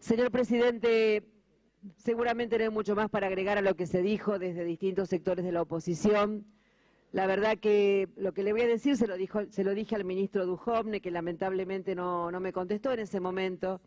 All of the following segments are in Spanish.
Señor presidente, seguramente no hay mucho más para agregar a lo que se dijo desde distintos sectores de la oposición. La verdad que lo que le voy a decir se lo dije al ministro Duhovne, que lamentablemente no me contestó en ese momento,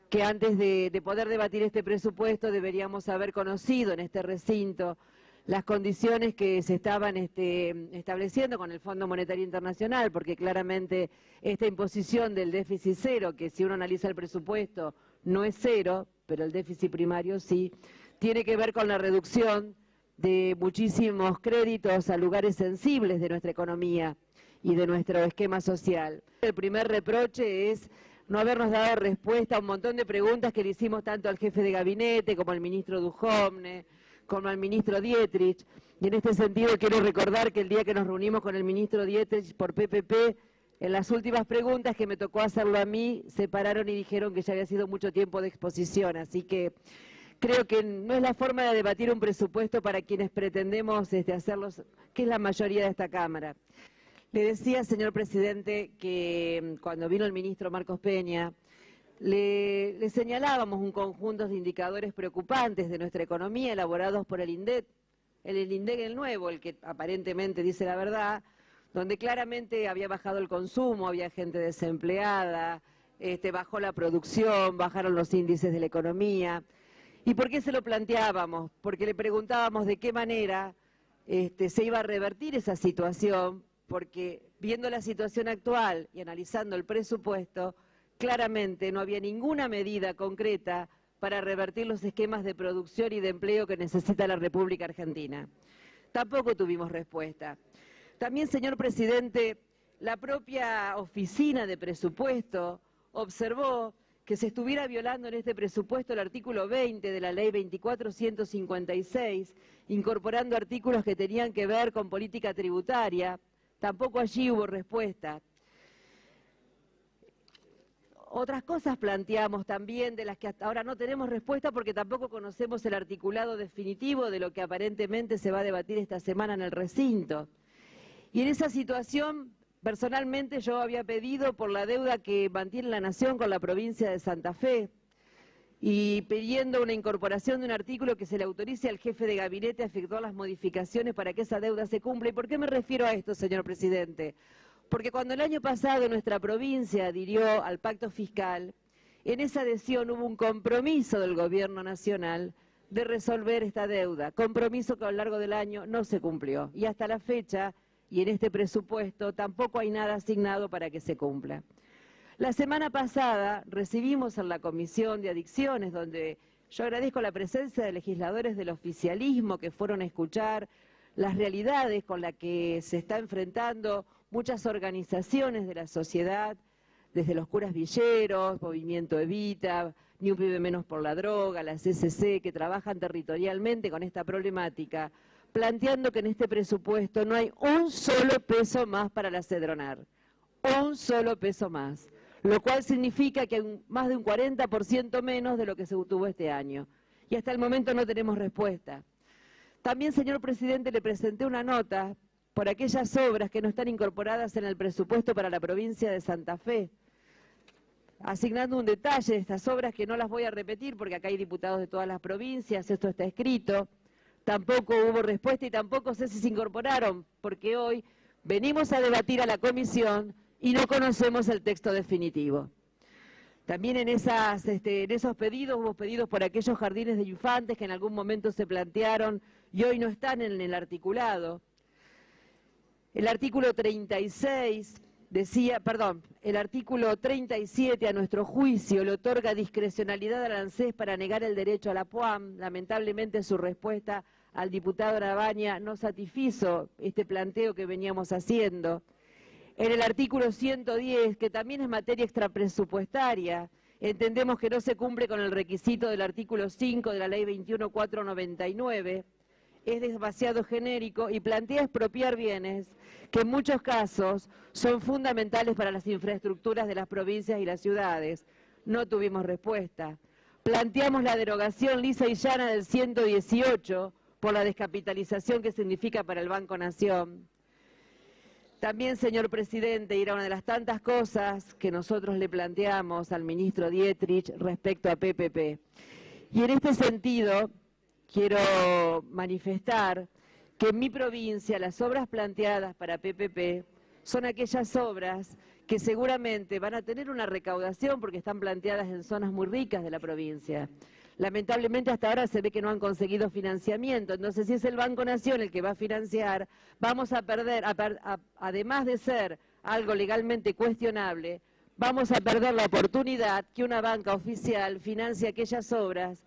que antes de poder debatir este presupuesto deberíamos haber conocido en este recinto las condiciones que se estaban estableciendo con el Fondo Monetario Internacional, porque claramente esta imposición del déficit cero, que si uno analiza el presupuesto no es cero, pero el déficit primario sí, tiene que ver con la reducción de muchísimos créditos a lugares sensibles de nuestra economía y de nuestro esquema social. El primer reproche es no habernos dado respuesta a un montón de preguntas que le hicimos tanto al jefe de gabinete como al ministro Duhovne, como al ministro Dietrich, y en este sentido quiero recordar que el día que nos reunimos con el ministro Dietrich por PPP, en las últimas preguntas que me tocó hacerlo a mí, se pararon y dijeron que ya había sido mucho tiempo de exposición, así creo que no es la forma de debatir un presupuesto para quienes pretendemos hacerlos, que es la mayoría de esta Cámara. Le decía, señor presidente, que cuando vino el ministro Marcos Peña, le señalábamos un conjunto de indicadores preocupantes de nuestra economía elaborados por el INDEC, el nuevo, el que aparentemente dice la verdad, donde claramente había bajado el consumo, había gente desempleada, bajó la producción, bajaron los índices de la economía. ¿Y por qué se lo planteábamos? Porque le preguntábamos de qué manera se iba a revertir esa situación, porque viendo la situación actual y analizando el presupuesto, claramente no había ninguna medida concreta para revertir los esquemas de producción y de empleo que necesita la República Argentina. Tampoco tuvimos respuesta. También, señor presidente, la propia oficina de presupuesto observó que se estuviera violando en este presupuesto el artículo 20 de la ley 24.156, incorporando artículos que tenían que ver con política tributaria. Tampoco allí hubo respuesta. Otras cosas planteamos también, de las que hasta ahora no tenemos respuesta porque tampoco conocemos el articulado definitivo de lo que aparentemente se va a debatir esta semana en el recinto. Y en esa situación, personalmente yo había pedido por la deuda que mantiene la Nación con la provincia de Santa Fe y pidiendo una incorporación de un artículo que se le autorice al jefe de gabinete a efectuar las modificaciones para que esa deuda se cumpla. ¿Y por qué me refiero a esto, señor presidente? Porque cuando el año pasado nuestra provincia adhirió al pacto fiscal, en esa adhesión hubo un compromiso del gobierno nacional de resolver esta deuda, compromiso que a lo largo del año no se cumplió. Y hasta la fecha, y en este presupuesto, tampoco hay nada asignado para que se cumpla. La semana pasada recibimos en la Comisión de Adicciones, donde yo agradezco la presencia de legisladores del oficialismo que fueron a escuchar las realidades con las que se está enfrentando muchas organizaciones de la sociedad, desde los curas villeros, Movimiento Evita, Ni un pibe menos por la droga, la CCC, que trabajan territorialmente con esta problemática, planteando que en este presupuesto no hay un solo peso más para la Cedronar, un solo peso más, lo cual significa que hay más de un 40% menos de lo que se obtuvo este año. Y hasta el momento no tenemos respuesta. También, señor presidente, le presenté una nota por aquellas obras que no están incorporadas en el presupuesto para la provincia de Santa Fe, asignando un detalle de estas obras que no las voy a repetir porque acá hay diputados de todas las provincias, esto está escrito. Tampoco hubo respuesta y tampoco sé si se incorporaron, porque hoy venimos a debatir a la comisión y no conocemos el texto definitivo. También en esos pedidos hubo pedidos por aquellos jardines de infantes que en algún momento se plantearon y hoy no están en el articulado. El artículo 36 el artículo 37 a nuestro juicio le otorga discrecionalidad al ANSES para negar el derecho a la PUAM. Lamentablemente su respuesta al diputado Arabaña no satisfizo este planteo que veníamos haciendo. En el artículo 110, que también es materia extrapresupuestaria, entendemos que no se cumple con el requisito del artículo 5 de la ley 21.499, es demasiado genérico y plantea expropiar bienes que en muchos casos son fundamentales para las infraestructuras de las provincias y las ciudades. No tuvimos respuesta. Planteamos la derogación lisa y llana del 118 por la descapitalización que significa para el Banco Nación. También, señor presidente, era una de las tantas cosas que nosotros le planteamos al ministro Dietrich respecto a PPP. Y en este sentido, quiero manifestar que en mi provincia las obras planteadas para PPP son aquellas obras que seguramente van a tener una recaudación porque están planteadas en zonas muy ricas de la provincia. Lamentablemente hasta ahora se ve que no han conseguido financiamiento, entonces si es el Banco Nación el que va a financiar, vamos a perder, además de ser algo legalmente cuestionable, vamos a perder la oportunidad que una banca oficial financie aquellas obras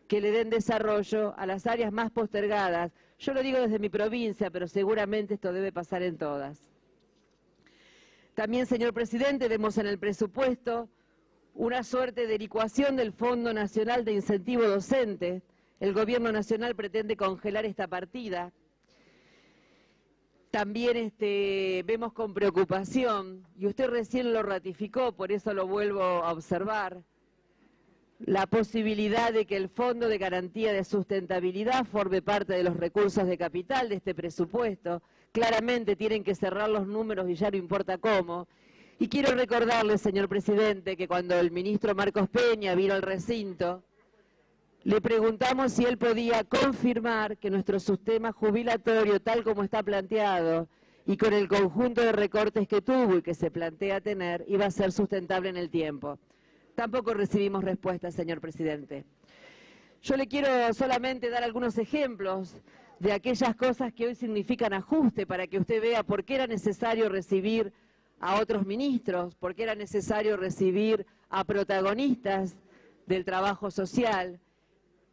que le den desarrollo a las áreas más postergadas. Yo lo digo desde mi provincia, pero seguramente esto debe pasar en todas. También, señor presidente, vemos en el presupuesto una suerte de licuación del Fondo Nacional de Incentivo Docente. El Gobierno Nacional pretende congelar esta partida. También vemos con preocupación, y usted recién lo ratificó, por eso lo vuelvo a observar, la posibilidad de que el Fondo de Garantía de Sustentabilidad forme parte de los recursos de capital de este presupuesto. Claramente tienen que cerrar los números y ya no importa cómo. Y quiero recordarle, señor presidente, que cuando el ministro Marcos Peña vino al recinto, le preguntamos si él podía confirmar que nuestro sistema jubilatorio, tal como está planteado, y con el conjunto de recortes que tuvo y que se plantea tener, iba a ser sustentable en el tiempo. Tampoco recibimos respuesta, señor presidente. Yo le quiero solamente dar algunos ejemplos de aquellas cosas que hoy significan ajuste para que usted vea por qué era necesario recibir a otros ministros, por qué era necesario recibir a protagonistas del trabajo social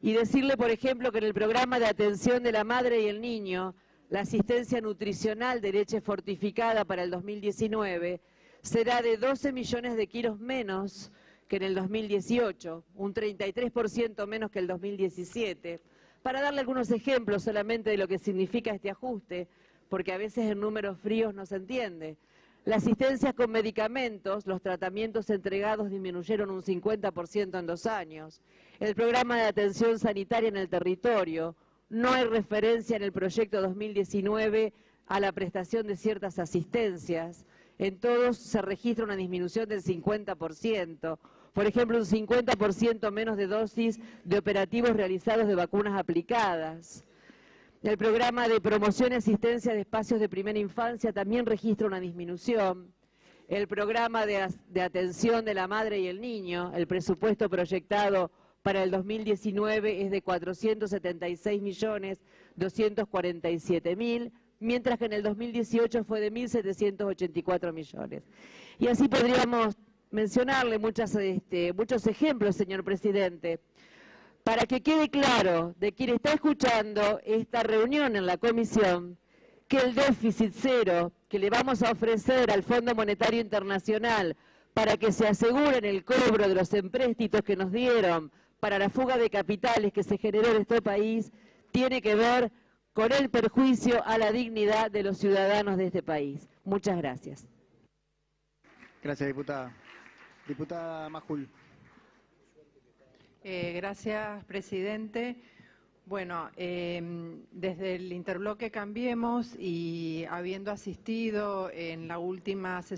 y decirle, por ejemplo, que en el programa de atención de la madre y el niño, la asistencia nutricional de leche fortificada para el 2019 será de 12 millones de kilos menos que en el 2018, un 33% menos que el 2017, para darle algunos ejemplos solamente de lo que significa este ajuste, porque a veces en números fríos no se entiende. La asistencia con medicamentos, los tratamientos entregados disminuyeron un 50% en 2 años. El programa de atención sanitaria en el territorio, no hay referencia en el proyecto 2019 a la prestación de ciertas asistencias. En todos se registra una disminución del 50%. Por ejemplo, un 50% menos de dosis de operativos realizados de vacunas aplicadas. El programa de promoción y asistencia de espacios de primera infancia también registra una disminución. El programa de atención de la madre y el niño, el presupuesto proyectado para el 2019 es de 476.247.000, mientras que en el 2018 fue de 1.784 millones. Y así podríamos mencionarle muchos ejemplos, señor presidente, para que quede claro de quien está escuchando esta reunión en la comisión, que el déficit cero que le vamos a ofrecer al Fondo Monetario Internacional para que se aseguren el cobro de los empréstitos que nos dieron para la fuga de capitales que se generó en este país, tiene que ver con el perjuicio a la dignidad de los ciudadanos de este país. Muchas gracias. Gracias, diputada. Diputada Majul. Gracias, presidente. Bueno, desde el interbloque Cambiemos y habiendo asistido en la última sesión